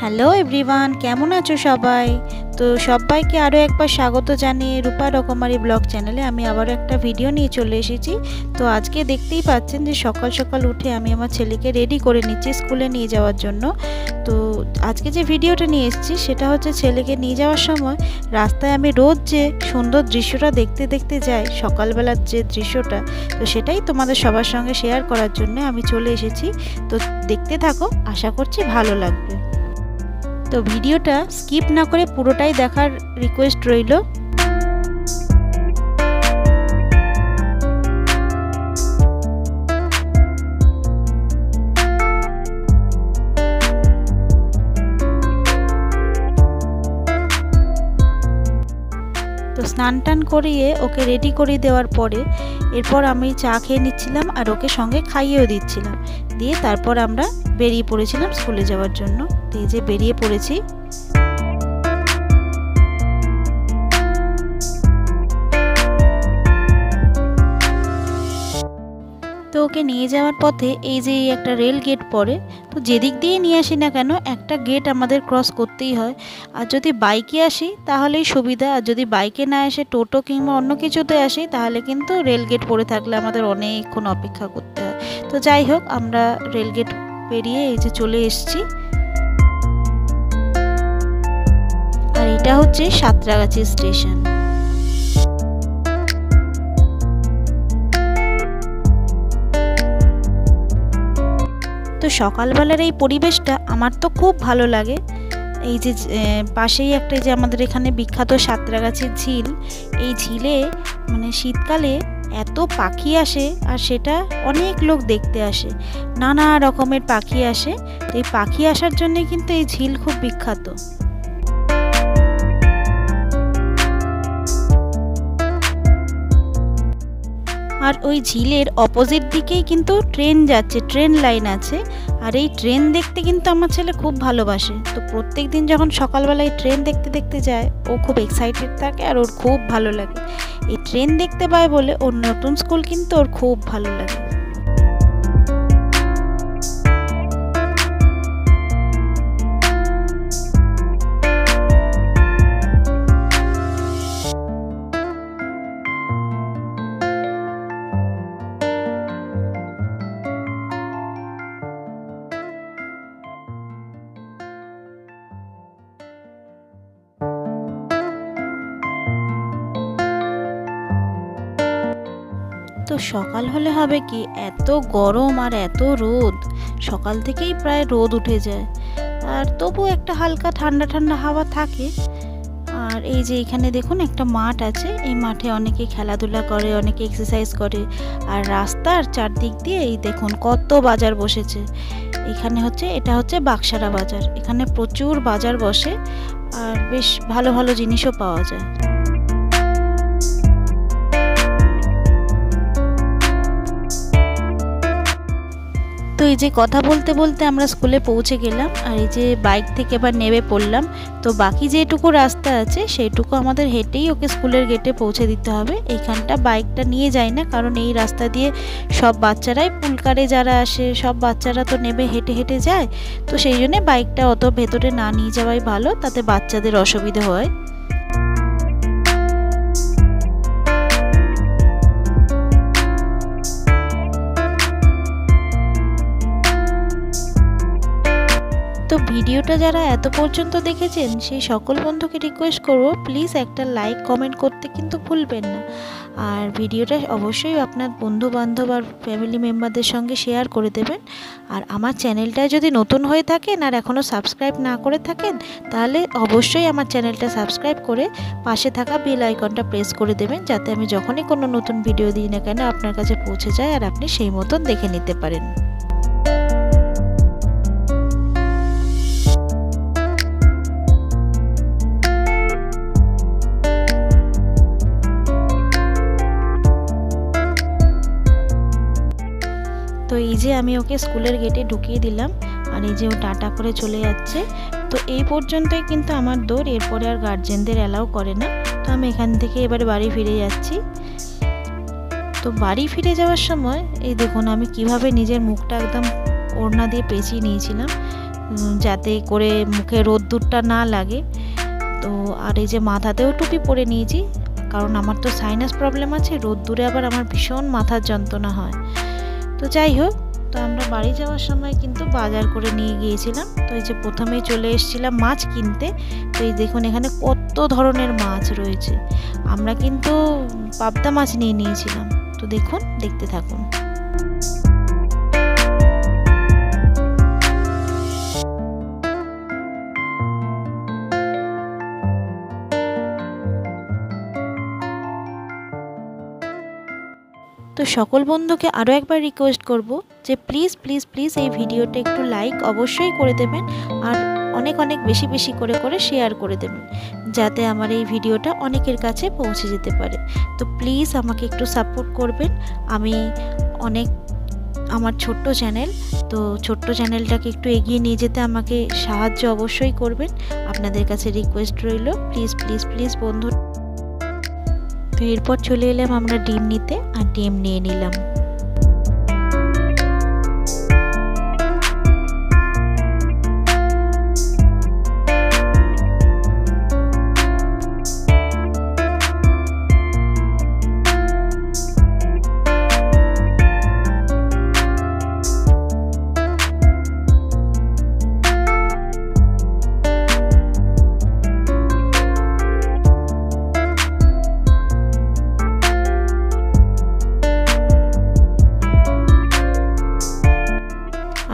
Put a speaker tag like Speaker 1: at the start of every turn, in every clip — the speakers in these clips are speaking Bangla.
Speaker 1: হ্যালো এভরিওয়ান, কেমন আছো সবাই? তো সবাইকে আরও একবার স্বাগত জানিয়ে রূপা রকমারি ব্লগ চ্যানেলে আমি আবারও একটা ভিডিও নিয়ে চলে এসেছি। তো আজকে দেখতেই পাচ্ছেন যে সকাল সকাল উঠে আমি আমার ছেলেকে রেডি করে নিচ্ছি স্কুলে নিয়ে যাওয়ার জন্য। তো আজকে যে ভিডিওটা নিয়ে এসেছি সেটা হচ্ছে ছেলেকে নিয়ে যাওয়ার সময় রাস্তায় আমি রোজ যে সুন্দর দৃশ্যটা দেখতে দেখতে যাই, সকালবেলার যে দৃশ্যটা, তো সেটাই তোমাদের সবার সঙ্গে শেয়ার করার জন্য আমি চলে এসেছি। তো দেখতে থাকো, আশা করছি ভালো লাগবে। তো ভিডিওটা স্কিপ না করে পুরোটাই দেখার রিকোয়েস্ট রইল। তো স্নান টান করিয়ে ওকে রেডি করে দেওয়ার পরে এরপর আমি চা খেয়ে নিচ্ছিলাম আর ওকে সঙ্গে খাইয়েও দিচ্ছিলাম। দিয়ে তারপর আমরা বেরিয়ে পড়েছিলাম স্কুলে যাওয়ার জন্য। তো এই যে বেরিয়ে পড়েছি। তো ওকে নিয়ে যাওয়ার পথে এই যে একটা রেল গেট পড়ে, তো যেদিক দিয়ে নিয়ে আসি না কেন একটা গেট আমাদের ক্রস করতেই হয়। আর যদি বাইকে আসি তাহলেই সুবিধা, আর যদি বাইকে না এসে টোটো কিংবা অন্য কিছুতে আসি তাহলে কিন্তু রেল গেট পড়ে থাকলে আমাদের অনেকক্ষণ অপেক্ষা করতে হয়। তো যাই হোক, আমরা রেল গেট পেরিয়ে এই যে চলে এসেছি। আর এটা হচ্ছে সাঁতরাগাছি স্টেশন। তো সকালবেলার এই পরিবেশটা আমার তো খুব ভালো লাগে। এই যে পাশেই একটা যে আমাদের এখানে বিখ্যাত সাঁতরাগাছির ঝিল, এই ঝিলে মানে শীতকালে এত পাখি আসে আর সেটা অনেক লোক দেখতে আসে, নানা রকমের পাখি আসে। তো এই পাখি আসার জন্যে কিন্তু এই ঝিল খুব বিখ্যাত। আর ওই ঝিলের অপোজিট দিকেই কিন্তু ট্রেন যাচ্ছে, ট্রেন লাইন আছে। আর এই ট্রেন দেখতে কিন্তু আমার ছেলে খুব ভালোবাসে। তো প্রত্যেক দিন যখন সকালবেলায় ট্রেন দেখতে দেখতে যায় ও খুব এক্সাইটেড থাকে আর ওর খুব ভালো লাগে। এই ট্রেন দেখতে পায় বলে ওর নতুন স্কুল কিন্তু ওর খুব ভালো লাগে। তো সকাল হলে হবে কি, এত গরম আর এত রোদ, সকাল থেকেই প্রায় রোদ উঠে যায়। আর তবু একটা হালকা ঠান্ডা ঠান্ডা হাওয়া থাকে। আর এই যে এখানে দেখুন একটা মাঠ আছে, এই মাঠে অনেকে খেলাধুলা করে, অনেকে এক্সারসাইজ করে। আর রাস্তার চারদিক দিয়ে এই দেখুন কত বাজার বসেছে। এখানে হচ্ছে, এটা হচ্ছে বাক্সারা বাজার। এখানে প্রচুর বাজার বসে আর বেশ ভালো ভালো জিনিসও পাওয়া যায়। তো এই যে কথা বলতে বলতে আমরা স্কুলে পৌঁছে গেলাম। আর এই যে বাইক থেকে এবার নেমে পড়লাম। তো বাকি যেটুকু রাস্তা আছে সেইটুকু আমাদের হেঁটেই ওকে স্কুলের গেটে পৌঁছে দিতে হবে। এইখানটা বাইকটা নিয়ে যায় না, কারণ এই রাস্তা দিয়ে সব বাচ্চারাই, পুলকারে যারা আসে সব বাচ্চারা তো নেমে হেঁটে হেঁটে যায়। তো সেই জন্যে বাইকটা অত ভেতরে না নিয়ে যাওয়াই ভালো, তাতে বাচ্চাদের অসুবিধে হয়। তো ভিডিওটা যারা এত পর্যন্ত দেখেছেন সেই সকল বন্ধুকে রিকোয়েস্ট করব, প্লিজ একটা লাইক কমেন্ট করতে কিন্তু ভুলবেন না। আর ভিডিওটা অবশ্যই আপনার বন্ধু বান্ধব আর ফ্যামিলি মেম্বারদের সঙ্গে শেয়ার করে দেবেন। আর আমার চ্যানেলটায় যদি নতুন হয়ে থাকেন আর এখনও সাবস্ক্রাইব না করে থাকেন তাহলে অবশ্যই আমার চ্যানেলটা সাবস্ক্রাইব করে পাশে থাকা বেল আইকনটা প্রেস করে দেবেন, যাতে আমি যখনই কোনো নতুন ভিডিও দিই না কেন আপনার কাছে পৌঁছে যায় আর আপনি সেই মতন দেখে নিতে পারেন। তো এই যে আমি ওকে স্কুলের গেটে ঢুকিয়ে দিলাম আর এই যে ও টাটা করে চলে যাচ্ছে। তো এই পর্যন্তই কিন্তু আমার দৌড়, এরপরে আর গার্জেনদের অ্যালাউ করে না। তো আমি এখান থেকে এবারে বাড়ি ফিরে যাচ্ছি। তো বাড়ি ফিরে যাওয়ার সময় এই দেখুন আমি কিভাবে নিজের মুখটা একদম ওড়না দিয়ে পেঁচিয়ে নিয়েছিলাম। যাতে করে মুখে রোদ্দুরটা না লাগে। তো আর এই যে মাথাতেও টুপি পরে নিয়েছি, কারণ আমার তো সাইনাস প্রবলেম আছে, রোদ্দুরে আবার আমার ভীষণ মাথার যন্ত্রণা হয়। তো যাই হোক, তো আমরা বাড়ি যাওয়ার সময় কিন্তু বাজার করে নিয়ে গিয়েছিলাম। তো এই যে প্রথমেই চলে এসেছিলাম মাছ কিনতে। তো এই দেখুন এখানে কত ধরনের মাছ রয়েছে। আমরা কিন্তু পাবদা মাছ নিয়ে নিয়েছিলাম। তো দেখুন, দেখতে থাকুন। তো সকল বন্ধুকে আরও একবার রিকোয়েস্ট করব যে প্লিজ প্লিজ প্লিজ এই ভিডিওটা একটু লাইক অবশ্যই করে দেবেন, আর অনেক অনেক বেশি বেশি করে শেয়ার করে দেবেন, যাতে আমার এই ভিডিওটা অনেকের কাছে পৌঁছে যেতে পারে। তো প্লিজ আমাকে একটু সাপোর্ট করবেন। আমি আমার ছোট্ট চ্যানেল, তো ছোট্ট চ্যানেলটাকে একটু এগিয়ে নিয়ে যেতে আমাকে সাহায্য অবশ্যই করবেন। আপনাদের কাছে রিকোয়েস্ট রইল, প্লিজ প্লিজ প্লিজ বন্ধু। তো এরপর চলে এলাম আমরা ডিম নিতে, আর ডিম নিয়ে নিলাম।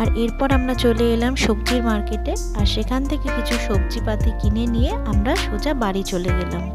Speaker 1: আর এরপর আমরা চলে এলাম সবজির মার্কেটে, আর সেখান থেকে কিছু সবজিপাতি কিনে নিয়ে আমরা সোজা বাড়ি চলে গেলাম।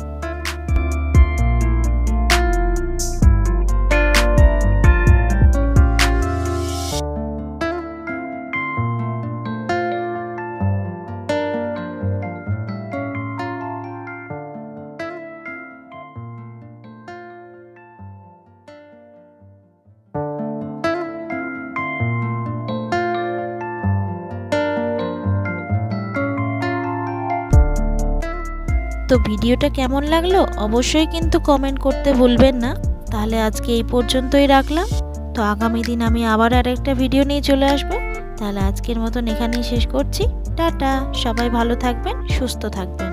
Speaker 1: তো ভিডিওটা কেমন লাগলো অবশ্যই কিন্তু কমেন্ট করতে ভুলবেন না। তাহলে আজকে এই পর্যন্তই রাখলাম। তো আগামী দিন আমি আবার আরেকটা ভিডিও নিয়ে চলে আসব। তাহলে আজকের মতন এখানেই শেষ করছি। টাটা, সবাই ভালো থাকবেন, সুস্থ থাকবেন।